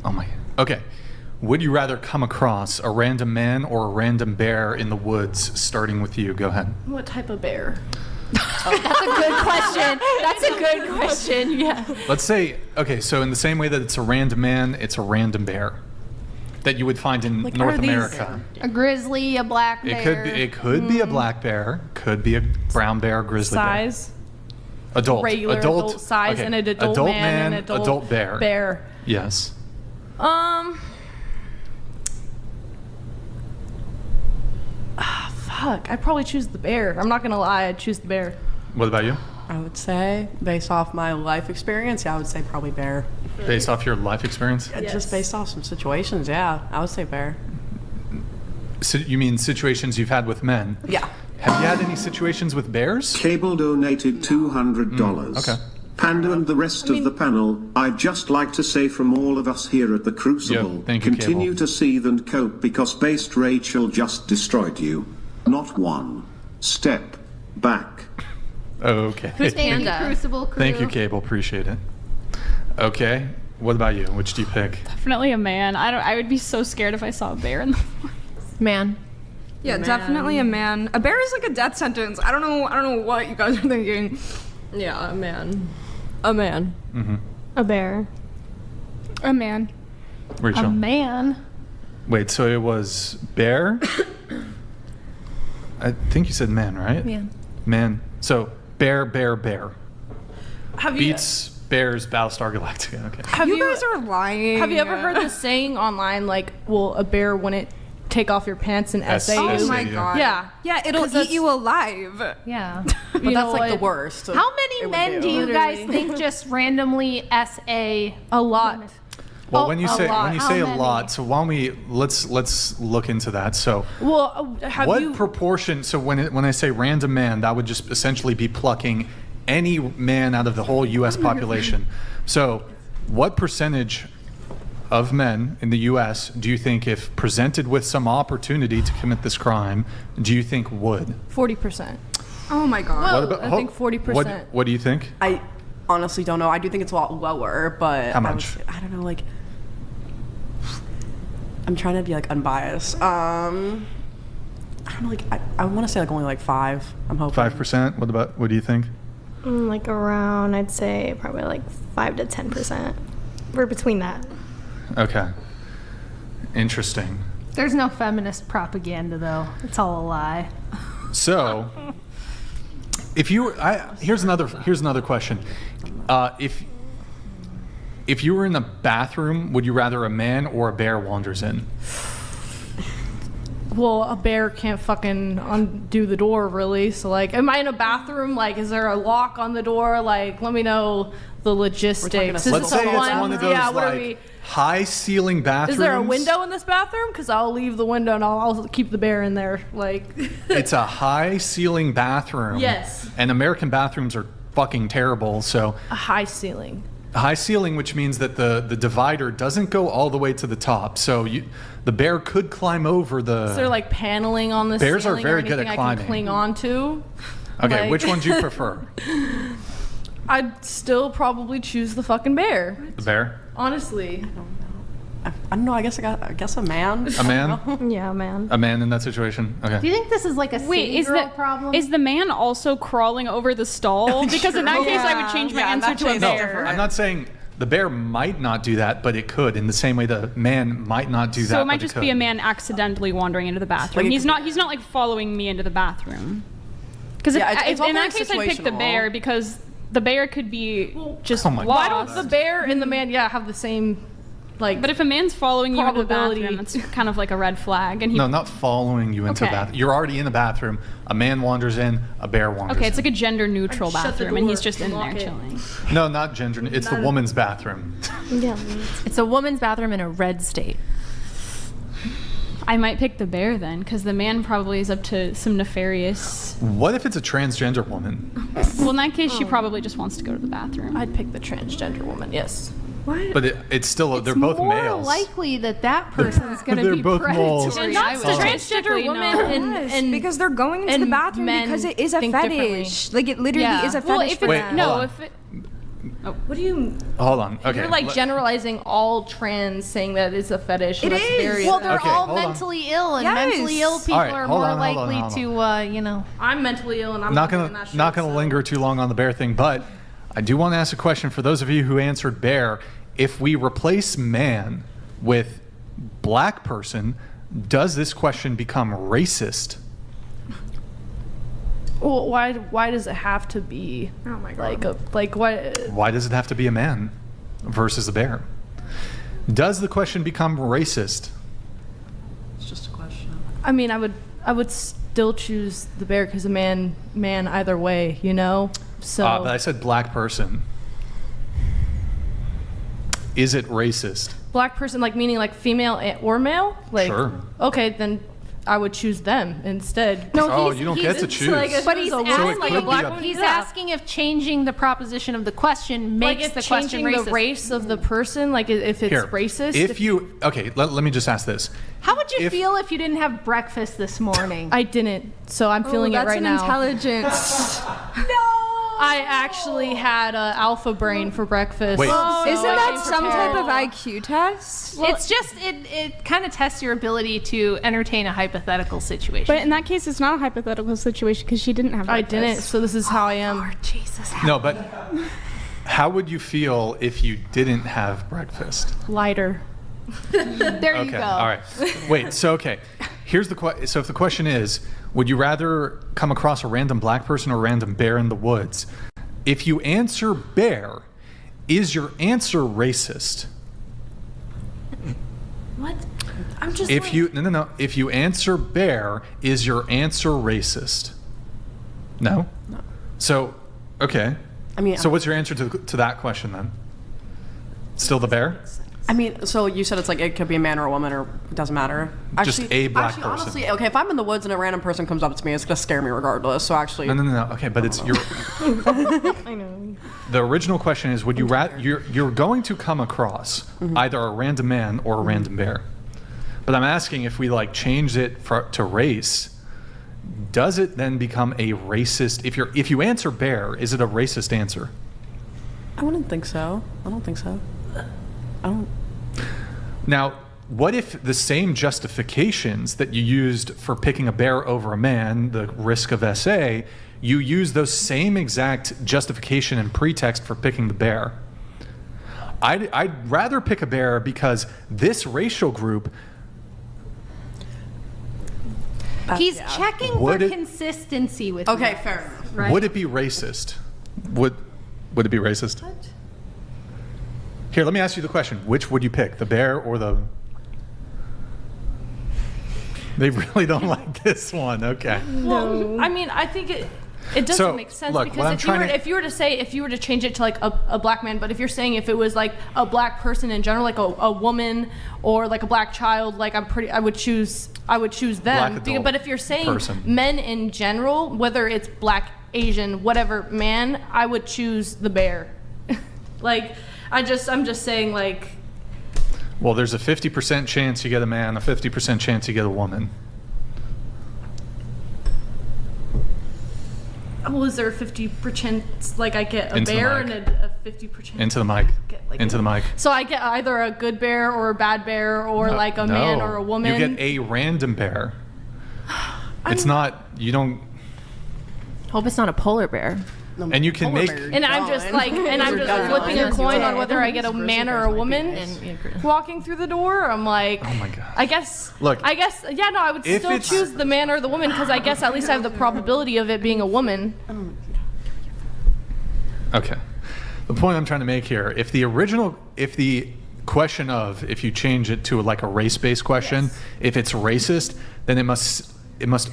Oh my. Okay. Would you rather come across a random man or a random bear in the woods? Starting with you. Go ahead. What type of bear? That's a good question. That's a good question. Yeah. Let's say, okay, so in the same way that it's a random man, it's a random bear that you would find in North America. A grizzly, a black bear. It could be a black bear, could be a brown bear, grizzly Size? bear. Adult. Regular adult size, okay. and an adult man and an adult bear. Bear. Yes. Fuck. I'd probably choose the bear. I'm not gonna lie. I'd choose the bear. What about you? I would say, based off my life experience, I would say probably bear. Based off your life experience? Yeah, just based off some situations, I would say bear. So you mean situations you've had with men? Yeah. Have you had any situations with bears? Cable donated $200. Okay. Panda and the rest of the panel, I'd just like to say from all of us here at the Crucible, thank you, continue Cable. to seethe and cope because based Rachel just destroyed you. Not one step back. Okay. Who's Panda? Crucible crew. Thank you, Cable. Appreciate it. Okay. What about you? Which do you pick? Definitely a man. I would be so scared if I saw a bear in the forest. Man. Yeah, definitely a man. A bear is like a death sentence. I don't know what you guys are thinking. Yeah, a man. A man. Mm-hmm. A bear. A man. Rachel. A man. Wait, so it was bear? I think you said man, right? Man. Man. So bear. Have you Beats Bears Battlestar Galactica. Okay. have You you guys are lying. have you ever heard the saying online like, "Well, a bear wouldn't take off your pants and essay Oh you"? my Yeah. god. Yeah. Yeah, it'll 'Cause eat that's- you alive. Yeah. But You that's know like the what? worst. How many men do you guys think just randomly SA? A lot. Well, Oh, when you a say lot. when you How say a many? lot, so why don't we let's look into that. So Well, have what you? proportion? So when I say random man, that would just essentially be plucking any man out of the whole U.S. population. So what percentage of men in the U.S. do you think, if presented with some opportunity to commit this crime, do you think would? 40%. Oh my god. Well, What about- I think 40%. What do you think? I honestly don't know. I do think it's a lot lower, but How much? I don't know, like, I'm trying to be like unbiased. I don't know, like, I want to say like only like 5. I'm hoping 5%. What do you think? Like around, I'd say probably like 5 to 10%. We're between that. Okay. Interesting. There's no feminist propaganda though. It's all a lie. So, if you, here's another question. If you were in a bathroom, would you rather a man or a bear wanders in? Well, a bear can't fucking undo the door, really. So, like, am I in a bathroom? Like, is there a lock on the door? Like, let me know the logistics. Is Let's this say a it's one of those yeah, what are like we? high ceiling bathrooms. Is there a window in this bathroom? Because I'll leave the window and I'll keep the bear in there. Like, It's a high ceiling bathroom. Yes. And American bathrooms are fucking terrible. So a high ceiling. high ceiling, which means that the divider doesn't go all the way to the top. So the bear could climb over the. Is there like paneling on the Bears are ceiling very or good at anything I climbing. can cling on to? Okay, like- which one do you prefer? I'd still probably choose the fucking bear. The bear? Honestly. I don't know. I guess a man. A man? Yeah, man. A man in that situation? Do Okay. you think this is like a Wait, is girl the problem? is the man also crawling over the stall? Because in that case, I would change my Yeah, in answer that to a case, No, bear. I'm not saying the bear might not do that, but it could. In the same way the man might not do that, So it might but just could. be a man accidentally wandering into the bathroom. Like it He's could not like following me into the bathroom. Because Yeah, it's all in that very case, I'd pick the situational. bear because the bear could be just Oh my Why lost. don't the bear and the man, have the same, like, But if a man's following you into the Probability. bathroom, that's kind of like a red flag. And he No, not following you into Okay. the bathroom. You're already in the bathroom. A man wanders in, a bear wanders okay, it's in. like a gender neutral Shut the bathroom, and he's door, just in lock there it. chilling. No, not gender. It's the woman's bathroom. yeah. It's a woman's bathroom in a red state. I might pick the bear then, because the man probably is up to some nefarious. What if it's a transgender woman? Well, in that case, she probably just wants to go to the bathroom. I'd pick the transgender woman, yes. But it's still, they're both more males. likely that person's going to They're be both moles. predatory. Not I would so say. transgender Statistically, women no. and because they're going into and the bathroom men because it is a think fetish. Like it literally Yeah. is a Well, fetish if for it's- them. no, hold on. if it, What do you? Hold on. Okay. You're like generalizing all trans, saying that it's a fetish. It That's is. Very Well, they're Okay, all hold on. mentally ill, and Yes. mentally ill people All right, are hold more on, hold on, likely hold on. to, you know. I'm mentally ill, and I'm not doing gonna that shit, not gonna so- linger too long on the bear thing, but I do want to ask a question for those of you who answered bear. If we replace man with black person, does this question become racist? Well, why does it have to be? Oh my God. Like what? Why does it have to be a man versus a bear? Does the question become racist? It's just a question. I mean, I would still choose the bear because a man either way, you know. So But I said black person. Is it racist? black person, like meaning like female or male. Like Sure. okay, then I would choose them instead. No, Oh, he's, you don't he's, get to It's choose. like if But it was he's a asking, woman, So it like could a be black a- woman. he's yeah. asking if changing the proposition of the question Like makes if the question changing racist. the race of the person, like if it's Here, racist. If you okay, let me just ask this. How would you if- feel if you didn't have breakfast this morning? I didn't, so I'm feeling it that's right an now. intelligent. I actually had alpha brain for breakfast. Wait. so Isn't I that came some type prepared. of IQ test? It's just it kind of tests your ability to entertain a hypothetical situation. But in that case, it's not a hypothetical situation because she didn't have. I breakfast. didn't, so this is how I am. Jesus. No, but how would you feel if you didn't have breakfast? Lighter. There you Okay. go. All right. Wait. So okay. Here's the question. So if the question is, would you rather come across a random black person or a random bear in the woods? If you answer bear, is your answer racist? What? I'm just. If like, you no. If you answer bear, is your answer racist? No. No. So, okay. I mean, So what's your answer to that question then? Still the bear? So you said it's like it could be a man or a woman or it doesn't matter. Just a black person. Honestly, okay, if I'm in the woods and a random person comes up to me, it's gonna scare me regardless. So actually, No. Okay, but it's your. I know. The original question is: would you you're going to come across either a random man or a random bear? But I'm asking if we like change it to race, does it then become a racist? If you answer bear, is it a racist answer? I wouldn't think so. I don't think so. I don't. Now, what if the same justifications that you used for picking a bear over a man, the risk of SA, you use those same exact justification and pretext for picking the bear? I'd rather pick a bear because this racial group. He's checking Would for it- consistency with Okay, you, fair enough. right? Would it be racist? Would it be racist? What? Here, let me ask you the question. Which would you pick, the bear or the... They really don't like this one. Okay. Well, I mean, I think it doesn't So, make sense look, what I'm because trying to- if you were to change it to like a black man, but if you're saying if it was like a black person in general, like a woman or like a black child, like I would choose them. Black adult But if you're saying person. men in general, whether it's black, Asian, whatever man, I would choose the bear. Like I'm just saying like. Well, there's a 50% chance you get a man, a 50% chance you get a woman. Oh, is there a 50% like I get a Into the bear mic. and a 50% Into the mic. get, like, Into the mic. So I get either a good bear or a bad bear or like a man or a woman. You get a random bear. It's not, you don't, Hope it's not a polar bear. and you can Polar make, bear. and I'm just like, and I'm just Done. flipping a coin on whether I get a Grizzly man bears or a might be woman nice. walking through the door. I'm like, oh my God. I guess, Look, yeah, no, I would if still it's- choose the man or the woman because I guess at least I have the probability of it being a woman. Okay. The point I'm trying to make here, if the question of if you change it to like a race-based question, if it's racist, then it must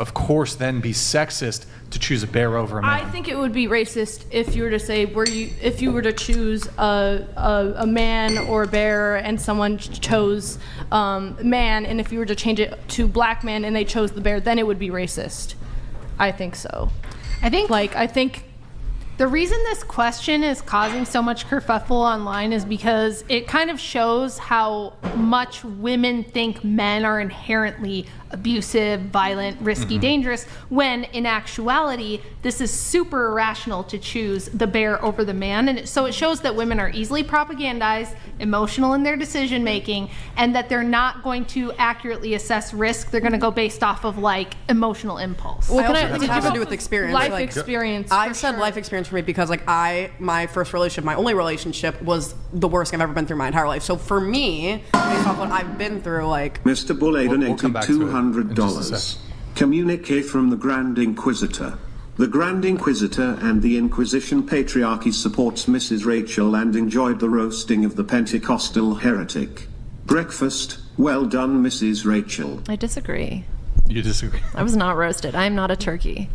of course then be sexist to choose a bear over a man. I think it would be racist if you were to say if you were to choose a man or a bear and someone chose man, and if you were to change it to black man and they chose the bear, then it would be racist. I think so. I think Like I think The reason this question is causing so much kerfuffle online is because it kind of shows how much women think men are inherently abusive, violent, risky, dangerous, when in actuality, this is super irrational to choose the bear over the man. And so it shows that women are easily propagandized, emotional in their decision making, and that they're not going to accurately assess risk. They're going to go based off of like emotional impulse. Well, it has to do with experience. Life like, experience. I for said sure. life experience for me because like my first relationship, my only relationship was the worst I've ever been through my entire life. So for me, based off what I've been through, like Mr. Boulay We'll donated come back to it in $200. just a sec. Communique from the Grand Inquisitor. The Grand Inquisitor and the Inquisition Patriarchy supports Mrs. Rachel and enjoyed the roasting of the Pentecostal heretic. Breakfast, well done, Mrs. Rachel. I disagree. You disagree? I was not roasted. I am not a turkey.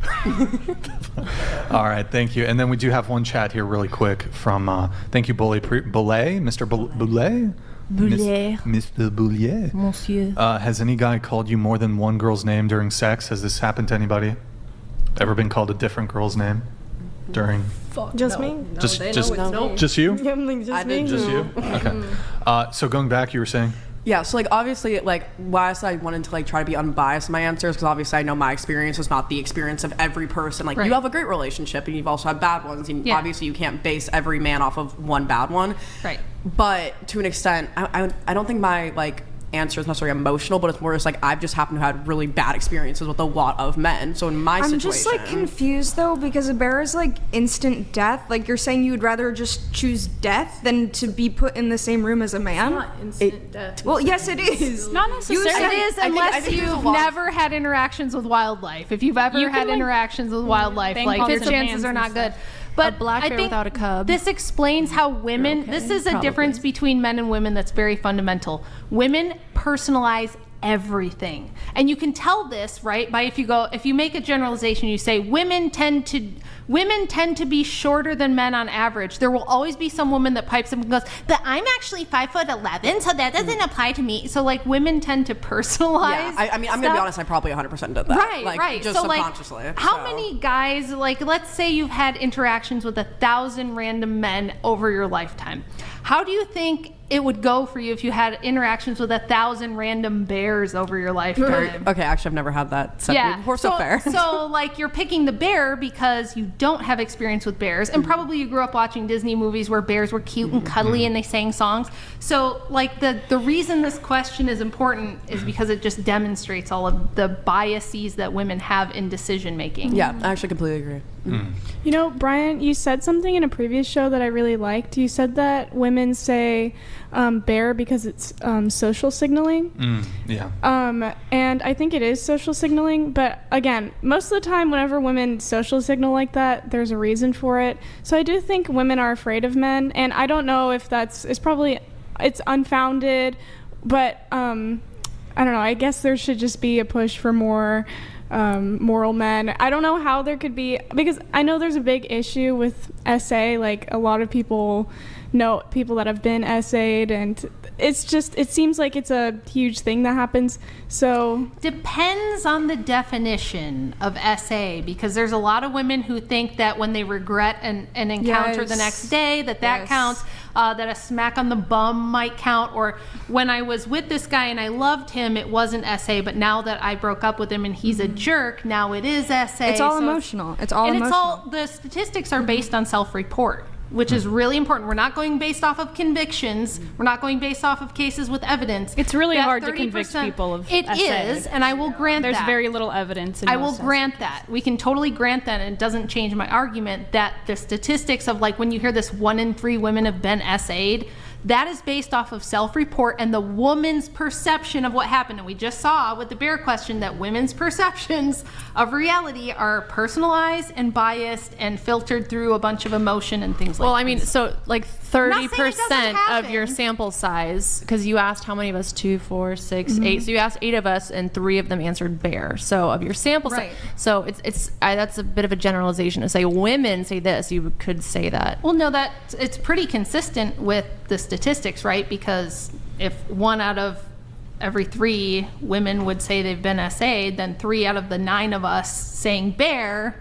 All right, thank you. And then we do have one chat here really quick from, thank you, Boulay, Mr. Boulay? Boulay. Mr. Boulay. Monsieur. Has any guy called you more than one girl's name during sex? Has this happened to anybody? Ever been called a different girl's name during? Just me? Just you? I'm like, just I me? did Just you? Okay. So going back, you were saying? yeah, so like obviously like why I said I wanted to like try to be unbiased in my answers because obviously I know my experience is not the experience of every person. Like Right. you have a great relationship and you've also had bad ones, and Yeah. obviously you can't base every man off of one bad one. Right. But to an extent, I don't think my like answer is necessarily emotional, but it's more just like I've just happened to have had really bad experiences with a lot of men. So in my I'm situation, just like confused though because a bear is like instant death. Like you're saying you would rather just choose death than to be put in the same room as a man? Instant death. Well, yes, it is. Not necessarily. It is I unless think there's a you've lot- never had interactions with wildlife. If you've ever You had can, like, interactions with wildlife, bang like all the the chances demands are and not good. stuff. But A black I bear think without a cub. this explains how women. okay, This is a probably. difference between men and women that's very fundamental. Women personalize everything, and you can tell this right by if you make a generalization, you say women tend to be shorter than men on average. There will always be some woman that pipes up and goes, but I'm actually 5'11", so that doesn't apply to me. So like women tend to personalize. yeah, I mean, I'm gonna be stuff. honest. I probably 100% did that. Right, like, right. Just so like, subconsciously. how so. many guys, like, let's say you've had interactions with 1,000 random men over your lifetime. How do you think it would go for you if you had interactions with 1,000 random bears over your lifetime? Okay, actually, I've never had that set before, so fair. So, like, you're picking the bear because you don't have experience with bears, and probably you grew up watching Disney movies where bears were cute and cuddly and they sang songs. So, like, the reason this question is important is because it just demonstrates all of the biases that women have in decision making. Yeah, I actually completely agree. You know, Brian, you said something in a previous show that I really liked. You said that women say bear because it's social signaling. Yeah. And I think it is social signaling. But again, most of the time, whenever women social signal like that, there's a reason for it. So I do think women are afraid of men. And I don't know if it's unfounded. But I don't know. I guess there should just be a push for more moral men. I don't know how there could be, because I know there's a big issue with SA. Like a lot of people know people that have been SA'd, and it's just, it seems like it's a huge thing that happens. So Depends on the definition of SA, because there's a lot of women who think that when they regret an encounter the Yes. next day, that Yes. counts, that a smack on the bum might count, or when I was with this guy and I loved him, it wasn't SA, but now that I broke up with him and he's a jerk, now it is SA. It's all So emotional. It's all and emotional. the statistics are based on self-report, which is really important. We're not going based off of convictions. We're not going based off of cases with evidence. It's really That hard to convict 30% people of It SA. is, and I will grant There's that. very little evidence. In I will most grant that. We can totally grant that, and it doesn't change my argument that the statistics of, like, when you hear this 1 in 3 women have been SA'd, that is based off of self-report and the woman's perception of what happened. And we just saw with the bear question that women's perceptions of reality are personalized and biased and filtered through a bunch of emotion and things like that. Well, I mean, so like not saying it doesn't 30% of your happen. sample size, because you asked how many of us, 2, 4, 6, 8. So you asked 8 of us, and 3 of them answered bear. So of your sample size, Right. so that's a bit of a generalization to say women say this. You could say that. Well, no, it's pretty consistent with the statistics, right? Because if 1 out of every 3 women would say they've been SA'd, then 3 out of the 9 of us saying bear,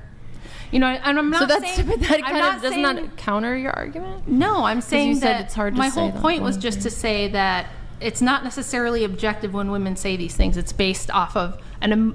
You know, and I'm not So that's saying that I'm kind not of does saying- not counter your argument. No, I'm saying you said that it's hard to my say whole that. point was just to say that it's not necessarily objective when women say these things. It's based off of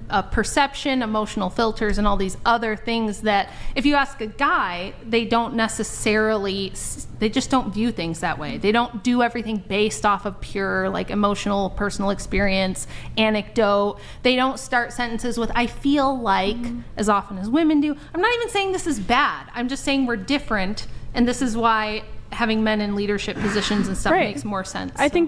a perception, emotional filters, and all these other things that if you ask a guy, they don't necessarily, they just don't view things that way. They don't do everything based off of pure like emotional, personal experience, anecdote. They don't start sentences with, I feel like, as often as women do. I'm not even saying this is bad. I'm just saying we're different. And this is why having men in leadership positions and stuff Right. makes more sense. I think